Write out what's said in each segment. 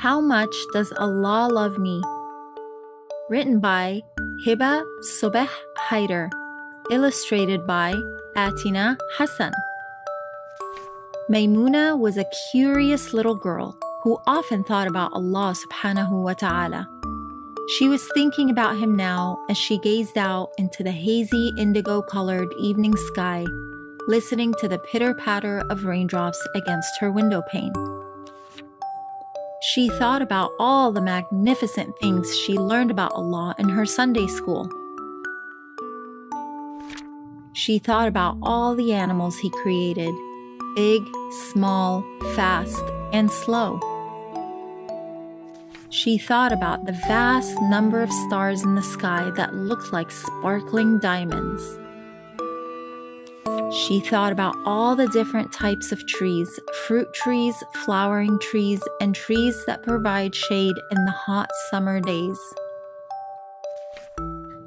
How Much Does Allah Love Me? Written by Hiba Sobeh Haider. Illustrated by Atina Hassan. Maymuna was a curious little girl who often thought about Allah subhanahu wa ta'ala. She was thinking about him now as she gazed out into the hazy indigo-colored evening sky, listening to the pitter-patter of raindrops against her window pane. She thought about all the magnificent things she learned about Allah in her Sunday school. She thought about all the animals He created, big, small, fast, and slow. She thought about the vast number of stars in the sky that looked like sparkling diamonds. She thought about all the different types of trees, fruit trees, flowering trees, and trees that provide shade in the hot summer days.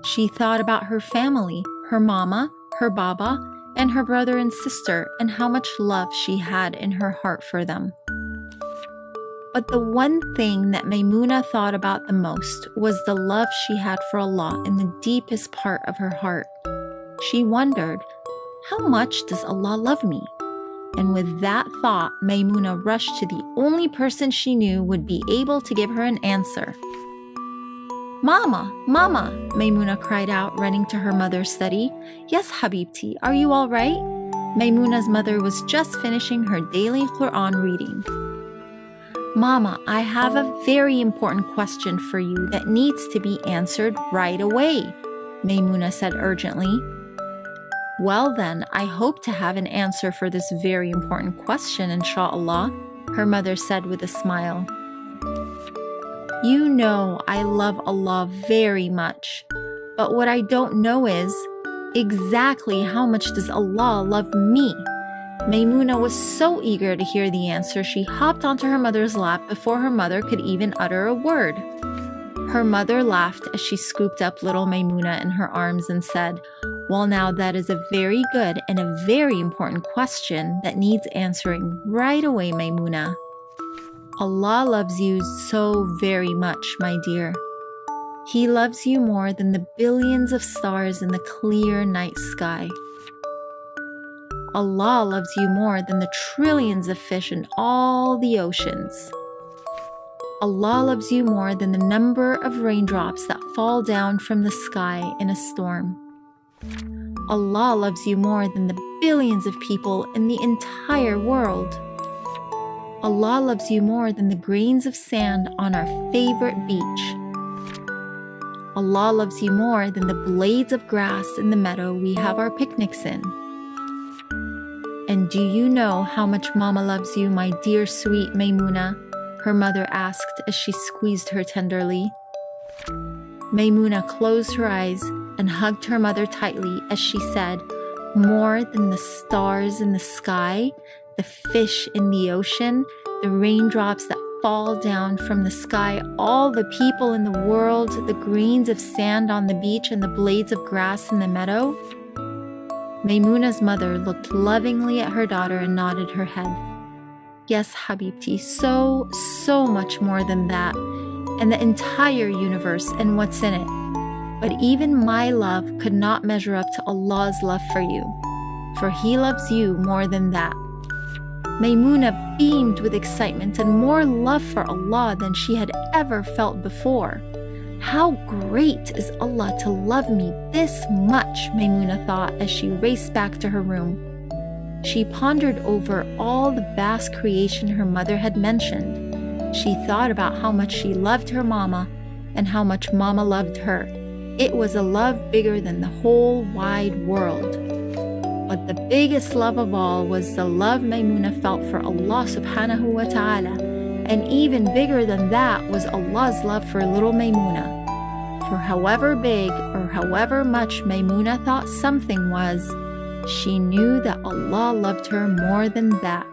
She thought about her family, her mama, her baba, and her brother and sister, and how much love she had in her heart for them. But the one thing that Maymuna thought about the most was the love she had for Allah in the deepest part of her heart. She wondered, how much does Allah love me? And with that thought, Maymuna rushed to the only person she knew would be able to give her an answer. Mama, Mama, Maymuna cried out, running to her mother's study. Yes, Habibti, are you all right? Maymuna's mother was just finishing her daily Quran reading. Mama, I have a very important question for you that needs to be answered right away, Maymuna said urgently. Well then, I hope to have an answer for this very important question, inshallah, her mother said with a smile. You know I love Allah very much, but what I don't know is, exactly how much does Allah love me? Maymuna was so eager to hear the answer, she hopped onto her mother's lap before her mother could even utter a word. Her mother laughed as she scooped up little Maymuna in her arms and said, well, now that is a very good and a very important question that needs answering right away, Maymuna. Allah loves you so very much, my dear. He loves you more than the billions of stars in the clear night sky. Allah loves you more than the trillions of fish in all the oceans. Allah loves you more than the number of raindrops that fall down from the sky in a storm. Allah loves you more than the billions of people in the entire world. Allah loves you more than the grains of sand on our favorite beach. Allah loves you more than the blades of grass in the meadow we have our picnics in. And do you know how much Mama loves you, my dear sweet Maymuna? Her mother asked as she squeezed her tenderly. Maymuna closed her eyes and hugged her mother tightly as she said, more than the stars in the sky, the fish in the ocean, the raindrops that fall down from the sky, all the people in the world, the grains of sand on the beach and the blades of grass in the meadow? Maymuna's mother looked lovingly at her daughter and nodded her head. Yes, Habibti, so much more than that, and the entire universe and what's in it. But even my love could not measure up to Allah's love for you, for He loves you more than that. Maymuna beamed with excitement and more love for Allah than she had ever felt before. How great is Allah to love me this much, Maymuna thought as she raced back to her room. She pondered over all the vast creation her mother had mentioned. She thought about how much she loved her mama and how much mama loved her. It was a love bigger than the whole wide world. But the biggest love of all was the love Maymuna felt for Allah subhanahu wa ta'ala. And even bigger than that was Allah's love for little Maymuna. For however big or however much Maymuna thought something was, she knew that Allah loved her more than that.